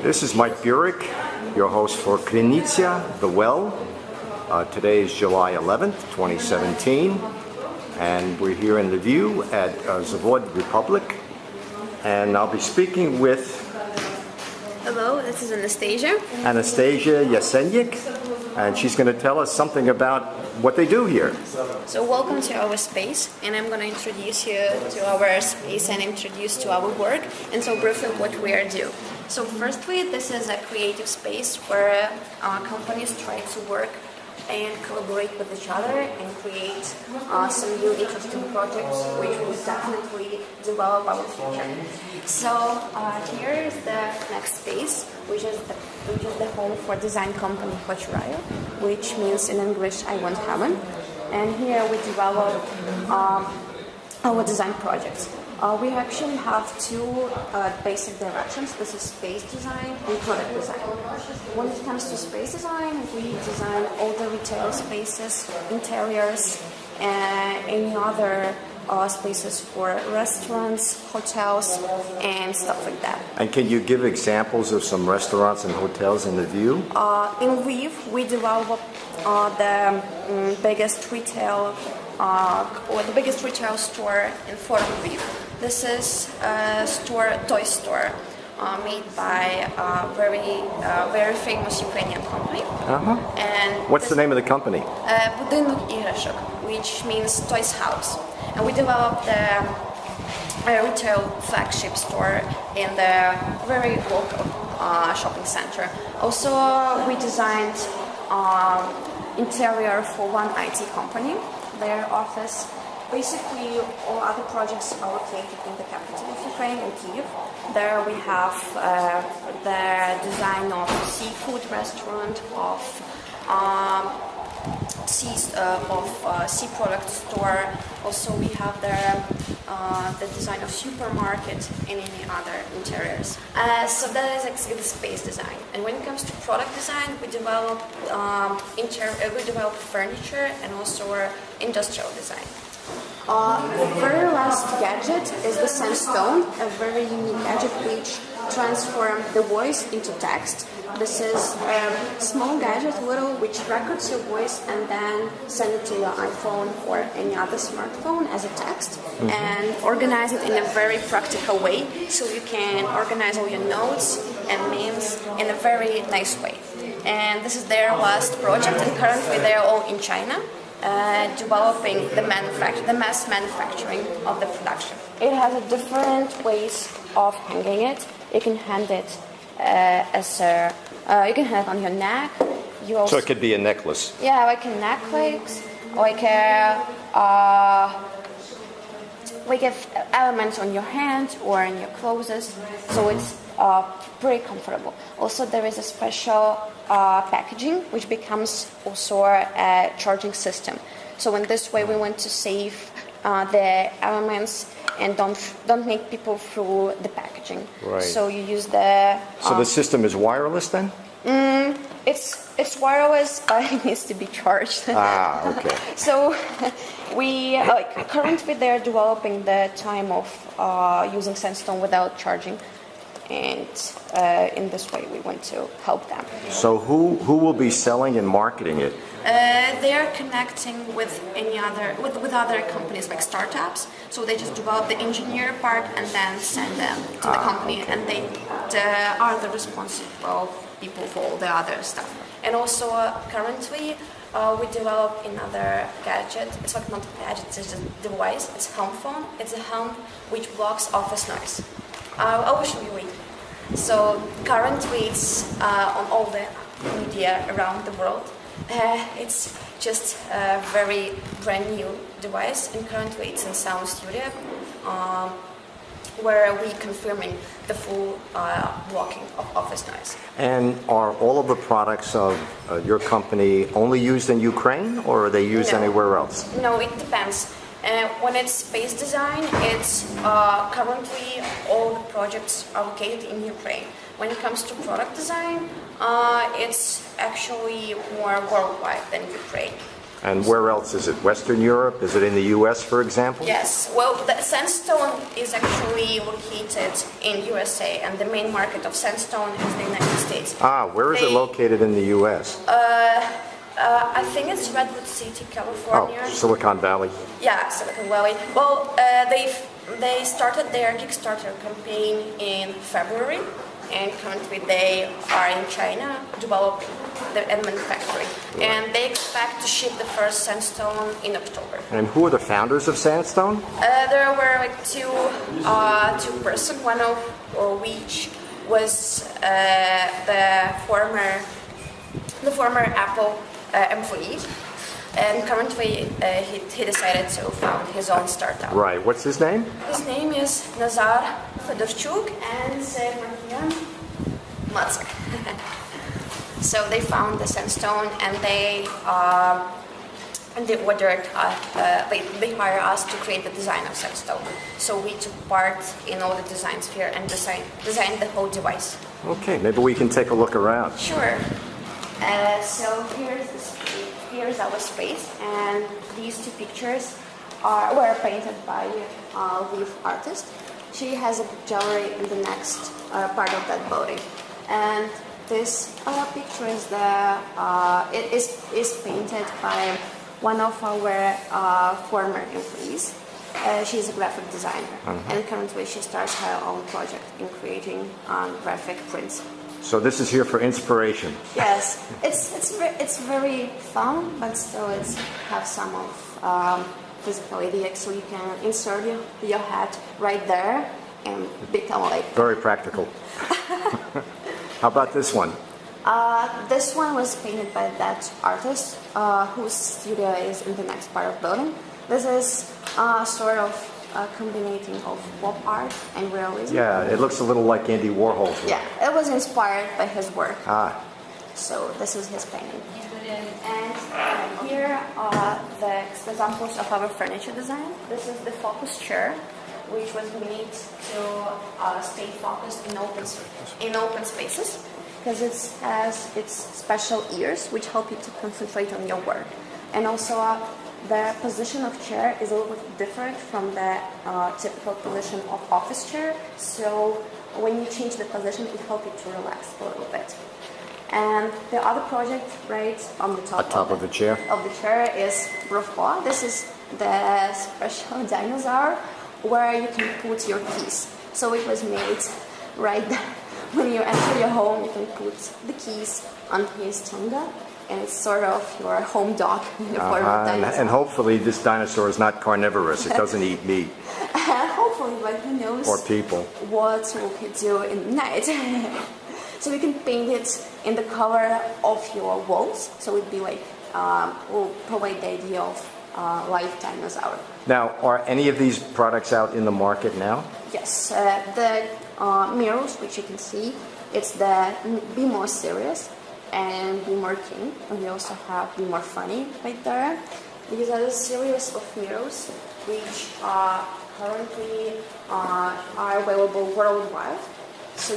This is Mike Buryk, your host for Krynytsya, The Well. Today is July 11th, 2017, and we're here in Lviv at Zavod Republic, and I'll be speaking with... Hello, this is Anastasia. Anastasia Yasevych, and she's going to tell us something about what they do here. So welcome to our space, and I'm going to introduce you to our space and introduce to our work, and so briefly what we are doing. So firstly, this is a creative space where companies try to work and collaborate with each other and create some new interesting projects which will definitely develop our future. So here is the next space, which is the home for design company Hochu, which means in English I want heaven. And here we develop our design projects. We actually have two basic directions. This is space design and product design. When it comes to space design, we design all the retail spaces, interiors, and any other spaces for restaurants, hotels, and stuff like that. And can you give examples of some restaurants and hotels in Lviv? In Lviv, we develop the biggest retail store in Fort Lviv. This is a toy store made by a very famous Ukrainian company. And what's the name of the company? Budynok іграшок, which means toys house. And we developed the retail flagship store in the very local shopping center. Also, we designed interior for one IT company, their office. Basically, all other projects are located in the capital of Ukraine, in Kyiv. There we have the design of seafood restaurant, of sea product store. Also, we have the design of supermarket and any other interiors. So that is actually the space design. And when it comes to product design, we develop furniture and also industrial design. The very last gadget is the Sandstone, a very unique gadget which transforms the voice into text. This is a small gadget, which records your voice and then send it to your iPhone or any other smartphone as a text, and organize it in a very practical way, so you can organize all your notes and memes in a very nice way. And this is their last project, and currently they're all in China. Developing the mass manufacturing of the production. It has a different ways of hanging it. You can hang it you can hang it on your neck. So it could be a necklace. Yeah, like a necklace, like elements on your hand or in your clothes. So it's pretty comfortable. Also, there is a special packaging which becomes also a charging system. So in this way, we want to save the elements and don't make people through the packaging. Right. So you use the. So the system is wireless then? It's wireless, but it needs to be charged. Okay. So we currently they're developing the time of using Sandstone without charging. And in this way, we want to help them. So who will be selling and marketing it? They are connecting with with other companies like startups. So they just develop the engineer part and then send them to the company, and they are the responsible people for all the other stuff. And also currently we develop another gadget. It's like not a gadget; it's just a device. It's a home phone. It's a home which blocks office noise. I will show you later. So currently it's on all the media around the world. It's just a very brand new device, and currently it's in Sound Studio, where we're confirming the full blocking of office noise. And are all of the products of your company only used in Ukraine, or are they used anywhere else? No, it depends. When it's space design, it's currently all the projects are located in Ukraine. When it comes to product design, it's actually more worldwide than Ukraine. And where else is it? Western Europe? Is it in the U.S., for example? Yes. Well, the sandstone is actually located in USA, and the main market of sandstone is the United States. Where is it located in the U.S.? I think it's Redwood City, California. Oh, Silicon Valley. Yeah, Silicon Valley. Well, they started their Kickstarter campaign in February, and currently they are in China developing and manufacturing. Right. And they expect to ship the first sandstone in October. And who are the founders of Sandstone? There were like two persons, one of which was the former Apple employee. And currently, he decided to found his own startup. Right. What's his name? His name is Nazar Fedorchuk and Matsik. So they found the sandstone, and they ordered. They hired us to create the design of sandstone. So we took part in all the designs here and designed the whole device. Okay. Maybe we can take a look around. Sure. So here's our space, and these two pictures were painted by Lviv artist. She has a gallery in the next part of that building, and this picture is is painted by one of our former employees. She's a graphic designer, and currently she starts her own project in creating graphic prints. So this is here for inspiration. Yes, it's very fun, but still it has some of physicality. So you can insert your hat right there and become like... Very practical. How about this one? This one was painted by that artist whose studio is in the next part of the building. This is sort of combinating of pop art and realism. Yeah, it looks a little like Andy Warhol's work. Yeah, it was inspired by his work. So this is his painting. And here are the examples of our furniture design. This is the focus chair, which was made to stay focused in open spaces, because it has its special ears, which help you to concentrate on your work. And also the position of chair is a little bit different from the typical position of office chair. So when you change the position, it helps you to relax a little bit. And the other project right on the top, of the chair is Brovko. This is the special dinosaur where you can put your keys. So it was made right there. When you enter your home, you can put the keys on his tongue, and it's sort of your home dog in the form of dinosaur. And hopefully this dinosaur is not carnivorous. It doesn't eat meat. Hopefully, but who knows or people. What we could do in the night. So we can paint it in the color of your walls. So it'd be like, we'll provide the idea of live dinosaur. Now, are any of these products out in the market now? Yes, the mirrors, which you can see, it's the Be More Serious and Be More King. And we also have Be More Funny right there. These are a series of mirrors which currently are available worldwide. So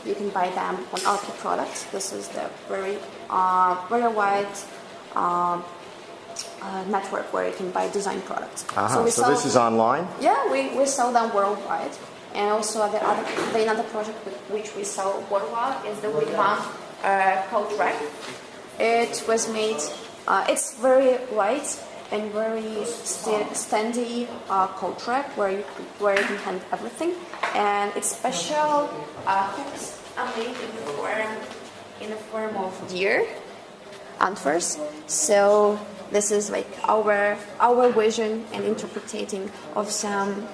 you can buy them on our products. This is the very wide network where you can buy design products. So this is online? Yeah, we sell them worldwide. And also another project which we sell worldwide is the Wigwam coat rack. It was made, it's very light and very standy coat rack where you can hang everything. And it's special hooks are made in the form of deer antlers. So this is like our vision and interpreting of some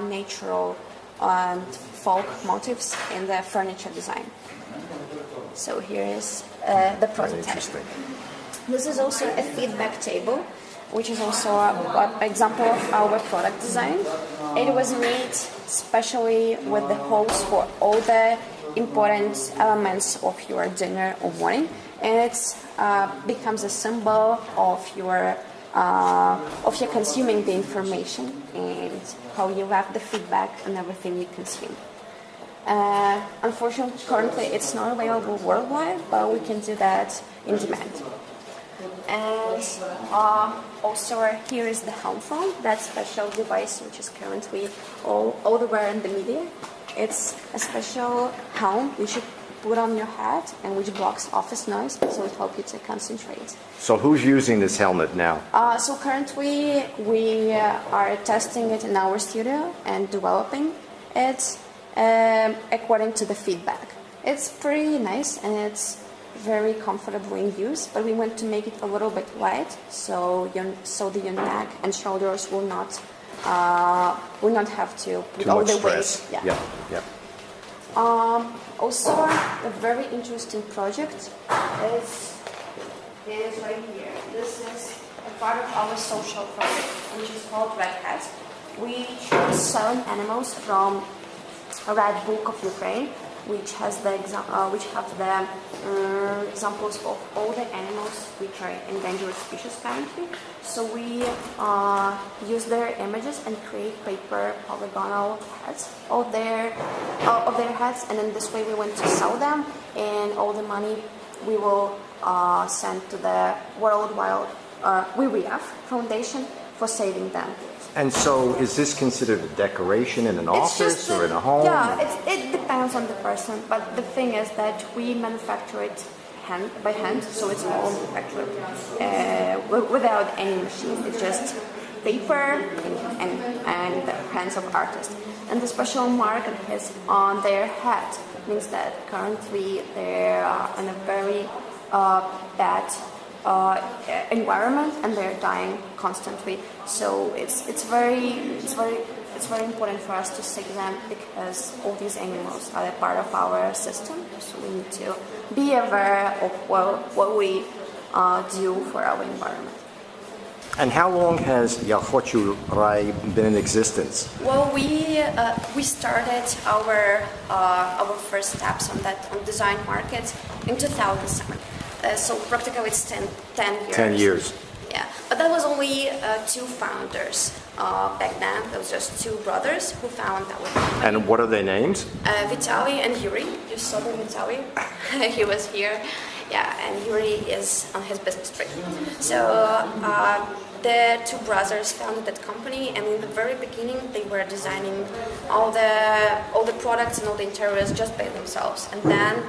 natural and folk motifs in the furniture design. So here is the prototype. This is also a feedback table, which is also an example of our product design. It was made specially with the holes for all the important elements of your dinner or morning, and it becomes a symbol of your consuming the information and how you left the feedback and everything you consume. Unfortunately, currently it's not available worldwide, but we can do that in demand. And also here is the helm phone, that special device which is currently all over in the media. It's a special helm you should put on your head and which blocks office noise, so it helps you to concentrate. So who's using this helmet now? So currently we are testing it in our studio and developing it according to the feedback. It's pretty nice and it's very comfortable in use, but we want to make it a little bit light, so the neck and shoulders will not have to put Too all much the stress. weight. Yeah. Also, a very interesting project is right here. This is a part of our social project, which is called Red Hat. We chose 7 animals from a Red Book of Ukraine, which have the examples of all the animals which are endangered species currently. So we use their images and create paper polygonal heads of their heads, and in this way we want to sell them, and all the money we will send to the World Wild WWF Foundation for saving them. And so is this considered a decoration in an office or in a home? Yeah, it depends on the person, but the thing is that we manufacture it by hand, so it's all manufactured without any machine. It's just paper and the hands of artists. And the special mark is on their head, means that currently they're in a very bad environment and they're dying constantly. So it's very important for us to save them, because all these animals are a part of our system. So we need to be aware of what we do for our environment. And how long has Hochu Rai been in existence? Well, we started our first steps on design market in 2007. So practically it's 10 years. 10 years. Yeah, but that was only 2 founders back then. There was just 2 brothers who founded our company. And what are their names? Vitaly and Yuri. You saw the Vitaly. He was here. Yeah, and Yuri is on his business trip. So the 2 brothers founded that company, and in the very beginning they were designing all the products and all the interiors just by themselves. And then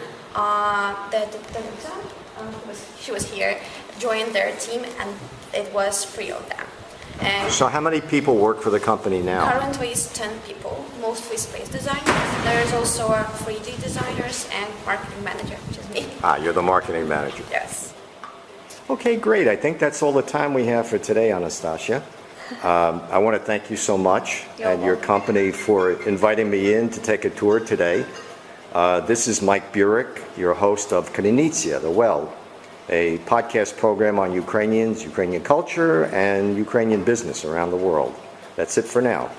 she was here, joined their team, and it was 3 of them. And so how many people work for the company now? currently it's 10 people, mostly space designers. There's also 3D designers and marketing manager, which is me. You're the marketing manager. Yes. Okay, great. I think that's all the time we have for today, Anastasia. I want to thank you so much and your company for inviting me in to take a tour today. This is Mike Buryk, your host of Krynytsya, The Well, a podcast program on Ukrainians, Ukrainian culture, and Ukrainian business around the world. That's it for now.